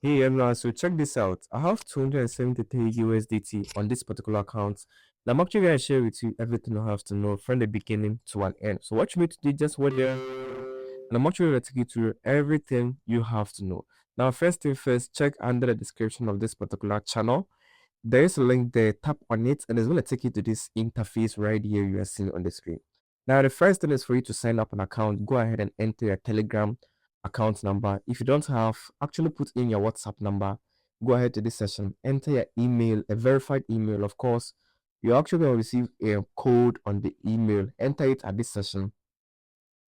Hey everyone, so check this out. I have 273 USDT on this particular account. And I'm actually going to share with you everything you have to know from the beginning to an end. So what you need to do, just wait there. And I'm actually going to take you through everything you have to know. Now, first thing first, check under the description of this particular channel. There is a link there, tap on it, and it's going to take you to this interface right here you are seeing on the screen. Now, the first thing is for you to sign up an account. Go ahead and enter your Telegram account number. If you don't have, actually put in your WhatsApp number. Go ahead to this session, enter your email, a verified email, of course. You're actually going to receive a code on the email. Enter it at this session,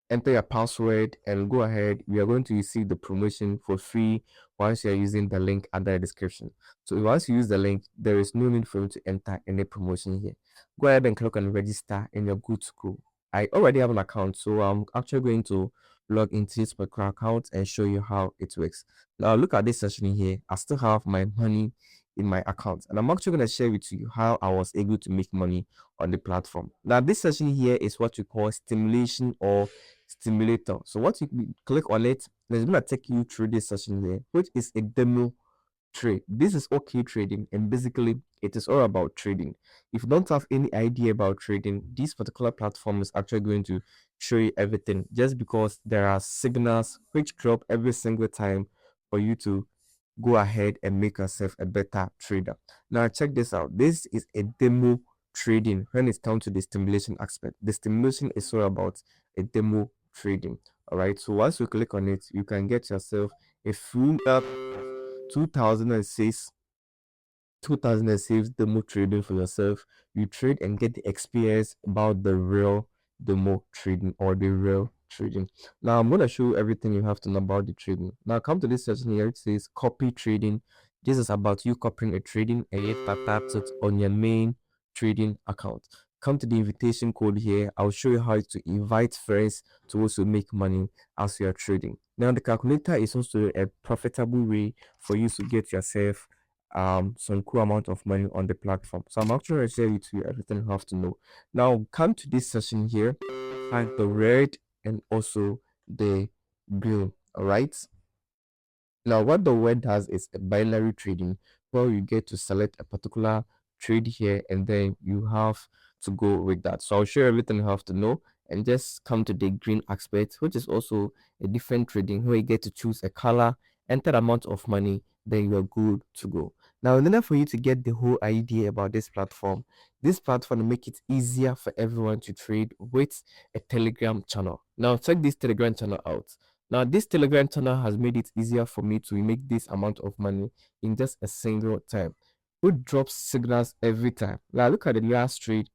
enter your password, and go ahead. We are going to receive the promotion for free once you're using the link under the description. So once you use the link, there is no need for you to enter any promotion here. Go ahead and click on register and you're good to go. I already have an account, so I'm actually going to log into this particular account and show you how it works. Now look at this session here. I still have my money in my account, and I'm actually going to share with you how I was able to make money on the platform. Now this session here is what we call stimulation or stimulator. So what you click on it, it's going to take you through this session here, which is a demo trade. This is OKTrading, and basically it is all about trading. If you don't have any idea about trading, this particular platform is actually going to show you everything, just because there are signals which drop every single time for you to go ahead and make yourself a better trader. Now check this out. This is a demo trading when it comes to the stimulation aspect. The stimulation is all about a demo trading. All right, so once you click on it, you can get yourself a full up 2006 2006 demo trading for yourself. You trade and get the experience about the real demo trading or the real trading. Now I'm going to show you everything you have to know about the trading. Now come to this section here. It says copy trading. This is about you copying a trading and you tap it on your main trading account. Come to the invitation code here. I'll show you how to invite friends to also make money as you are trading. Now the calculator is also a profitable way for you to get yourself some cool amount of money on the platform. So I'm actually going to share with you everything you have to know. Now come to this session here, find the red and also the blue. All right. Now what the word does is a binary trading, where you get to select a particular trade here and then you have to go with that. So I'll show you everything you have to know, and just come to the green aspect, which is also a different trading where you get to choose a color, enter the amount of money, then you're good to go. Now in order for you to get the whole idea about this platform will make it easier for everyone to trade with a Telegram channel. Now check this Telegram channel out. Now, this Telegram channel has made it easier for me to make this amount of money in just a single time. Who drops signals every time? Now, look at the last trade.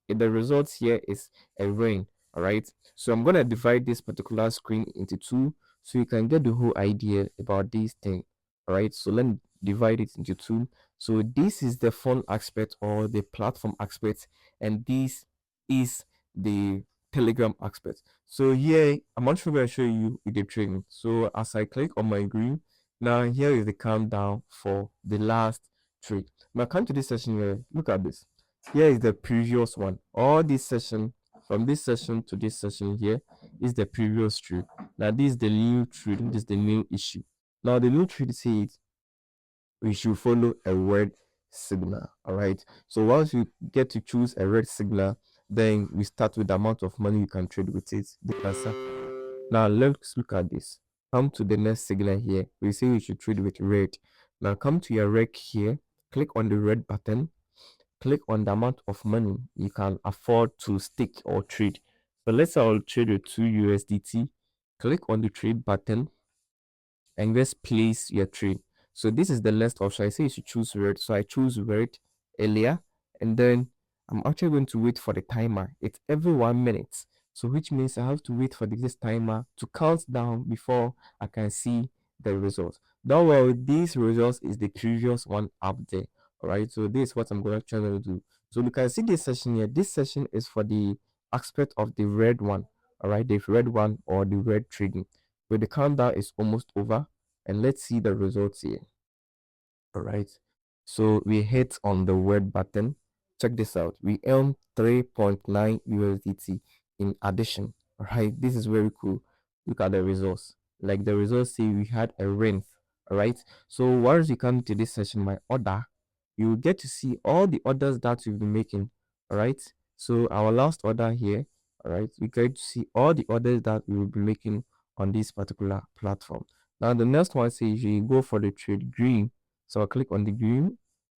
The results here is a rain. All right. So I'm gonna divide this particular screen into two, so you can get the whole idea about this thing. All right. So let me divide it into two. So this is the fun aspect or the platform aspect, and this is the Telegram aspect. So here I'm actually going to show you the trading. So as I click on my green, now here is the countdown for the last trade. Now come to this session here. Look at this. Here is the previous one. All this session, from this session to this session here, is the previous trade. Now this is the new trade. This is the new issue. Now the new trade says we should follow a red signal. All right. So once you get to choose a red signal, then we start with the amount of money you can trade with it. The answer. Now let's look at this. Come to the next signal here. We say you should trade with red. Now come to your rec here. Click on the red button. Click on the amount of money you can afford to stick or trade. So let's say I'll trade with 2 USDT. Click on the trade button and just place your trade. So this is the last option. I say you should choose red. So I choose red earlier, and then I'm actually going to wait for the timer. It's every 1 minute. So which means I have to wait for this timer to count down before I can see the results. Don't worry, these results is the previous one up there. All right. So this is what I'm going to try to do. So you can see this session here. This session is for the aspect of the red one. All right, the red one or the red trading. So the countdown is almost over, and let's see the results here. All right. So we hit on the word button. Check this out. We earned 3.9 USDT in addition. All right. This is very cool. Look at the results. Like the results say we had a rain. All right. So once you come to this session, my order, you will get to see all the orders that you've been making. All right. So our last order here, all right, we get to see all the orders that we will be making on this particular platform. Now the next one says you go for the trade green. So I'll click on the green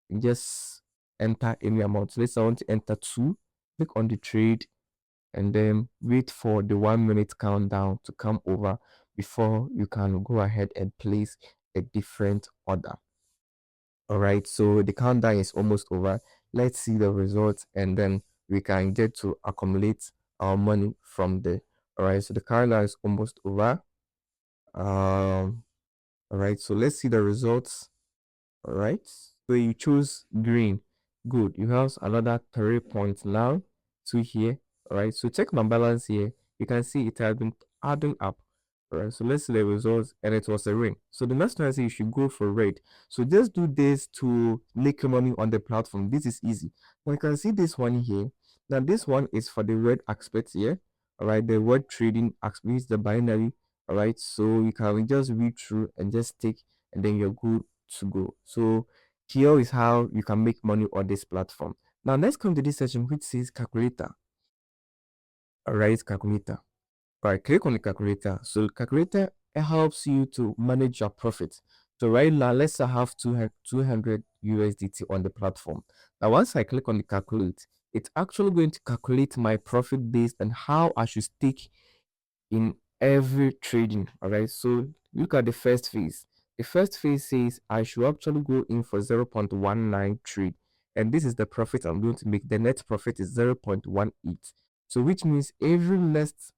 and just enter any amount. So let's say I want to enter 2. Click on the trade and then wait for the 1 minute countdown to come over before you can go ahead and place a different order. All right, so the countdown is almost over. Let's see the results and then we can get to accumulate our money from there. All right, so the countdown is almost over. All right, so let's see the results. All right, so you choose green. Good, you have another 3 points now to here. All right, so check my balance here. You can see it has been adding up. All right, so let's see the results, and it was a ring. So the next time I say you should go for red. So just do this to make money on the platform. This is easy. Now you can see this one here. Now this one is for the red aspect here. All right, the word trading aspect is the binary. All right, so you can just read through and just take, and then you're good to go. So here is how you can make money on this platform. Now let's come to this section which says calculator. All right, calculator. All right, click on the calculator. So calculator, it helps you to manage your profit. So right now, let's say I have 200 USDT on the platform. Now once I click on the calculate, it's actually going to calculate my profit based on how I should stake in every trading. All right, so look at the first phase. The first phase says I should actually go in for 0.19 trade, and this is the profit I'm going to make. The net profit is 0.18. So which means every last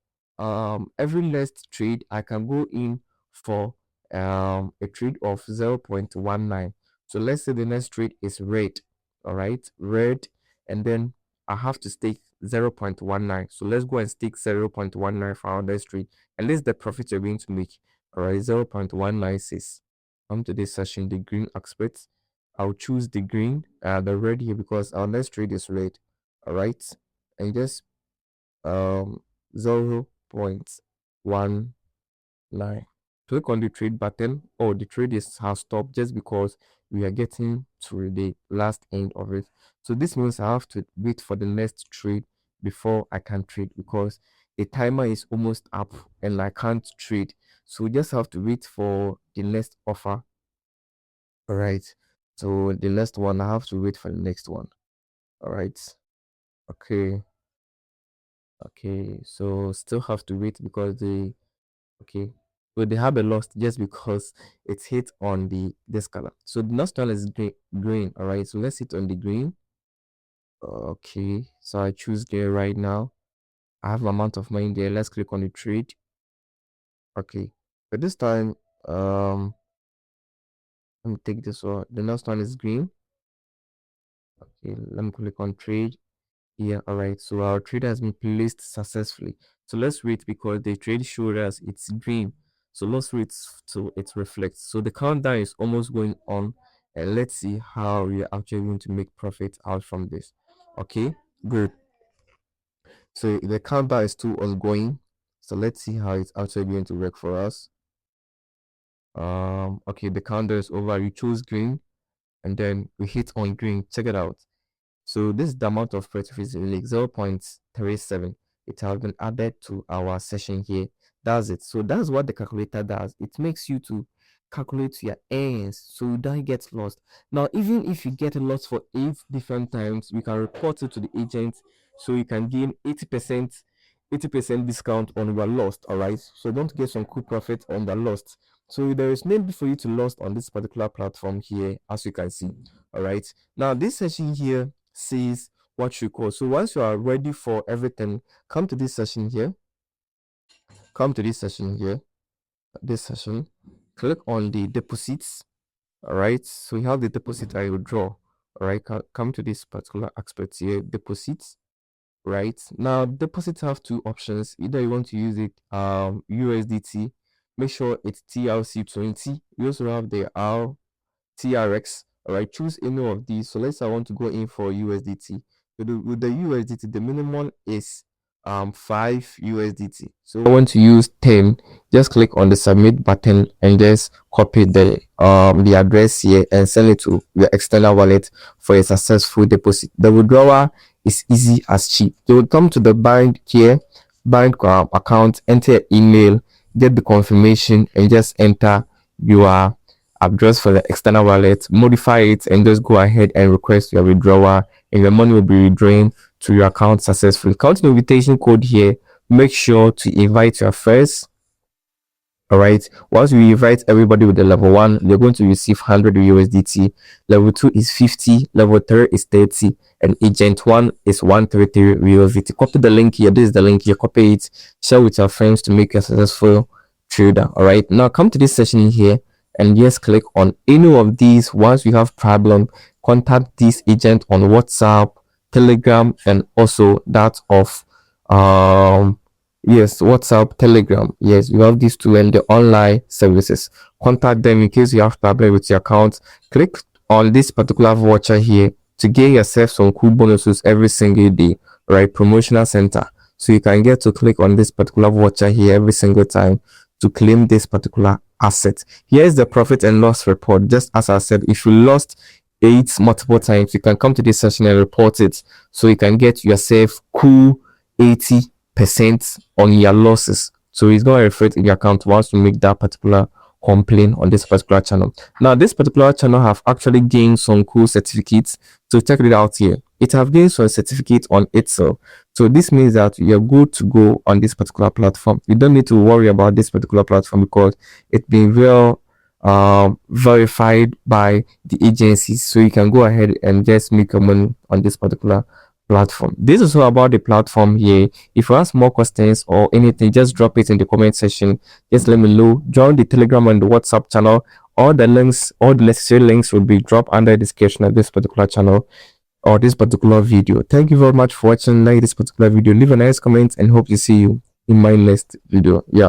trade I can go in for a trade of 0.19. So let's say the next trade is red. All right, red, and then I have to stake 0.19. So let's go and stake 0.19 for our next trade. And this is the profit you're going to make. All right, 0.196. Come to this session, the green aspect. I'll choose the green, the red here because our next trade is red. All right, and just 0.19. Click on the trade button. Oh, the trade has stopped just because we are getting to the last end of it. So this means I have to wait for the next trade before I can trade because the timer is almost up and I can't trade. So we just have to wait for the next offer. All right, so the next one, I have to wait for the next one. All right, okay, so still have to wait because okay, so they have a loss just because it's hit on this color. So the next one is green. All right, so let's hit on the green. Okay, so I choose there right now. I have amount of money there. Let's click on the trade. Okay, but this time, let me take this one. The next one is green. Okay, let me click on trade. Yeah, all right, so our trade has been placed successfully. So let's wait because the trade showed us it's green. So let's wait till it reflects. So the countdown is almost going on, and let's see how we are actually going to make profit out from this. Okay, good. So the countdown is still ongoing. So let's see how it's actually going to work for us. Okay, the countdown is over. You choose green, and then we hit on green. Check it out. So this is the amount of profit like 0.37. It has been added to our session here. That's it. So that's what the calculator does. It makes you to calculate your earnings so you don't get lost. Now, even if you get lost for 8 different times, we can report it to the agent so you can gain 80% discount on your lost. All right. So don't get some cool profit on the lost. So there is no need for you to lost on this particular platform here, as you can see. All right. Now this session here says what you call. So once you are ready for everything, come to this session here. Come to this session here. This session. Click on the deposits. All right. So you have the deposit I will draw. All right. Come to this particular aspect here. Deposits. Right now, deposits have two options. Either you want to use it USDT. Make sure it's TRC20. You also have the TRX. All right, choose any of these. So let's say I want to go in for USDT. With the USDT, the minimum is 5 USDT. So if I want to use 10, just click on the submit button and just copy the address here and send it to your external wallet for a successful deposit. The withdrawal is easy as cheap. You will come to the bank here, bank account, enter your email, get the confirmation, and just enter your address for the external wallet, modify it, and just go ahead and request your withdrawal, and your money will be withdrawn to your account successfully. Count the invitation code here. Make sure to invite your first. All right. Once you invite everybody with the level 1, they're going to receive 100 USDT. Level 2 is 50. Level 3 is 30. And agent 1 is 133 USDT. Copy the link here. This is the link here. Copy it. Share with your friends to make a successful trader. All right. Now come to this session here and just click on any of these. Once you have problem, contact this agent on WhatsApp, Telegram, and also that of yes, WhatsApp, Telegram. Yes, you have these two and the online services. Contact them in case you have problem with your account. Click on this particular voucher here to get yourself some cool bonuses every single day. Right, promotional center. So you can get to click on this particular voucher here every single time to claim this particular asset. Here's the profit and loss report. Just as I said, if you lost 8 multiple times, you can come to this session and report it, so you can get yourself cool 80% on your losses. So it's going to reflect in your account once you make that particular complaint on this particular channel. Now this particular channel have actually gained some cool certificates, so check it out here. It have gained some certificate on itself, so this means that you're good to go on this particular platform. You don't need to worry about this particular platform because it's been well verified by the agencies, so you can go ahead and just make your money on this particular platform. This is all about the platform here. If you have more questions or anything, just drop it in the comment section. Just let me know. Join the Telegram and the WhatsApp channel. All the necessary links will be dropped under the description of this particular channel or this particular video. Thank you very much for watching. Like this particular video, leave a nice comment, and hope to see you in my next video. Yeah.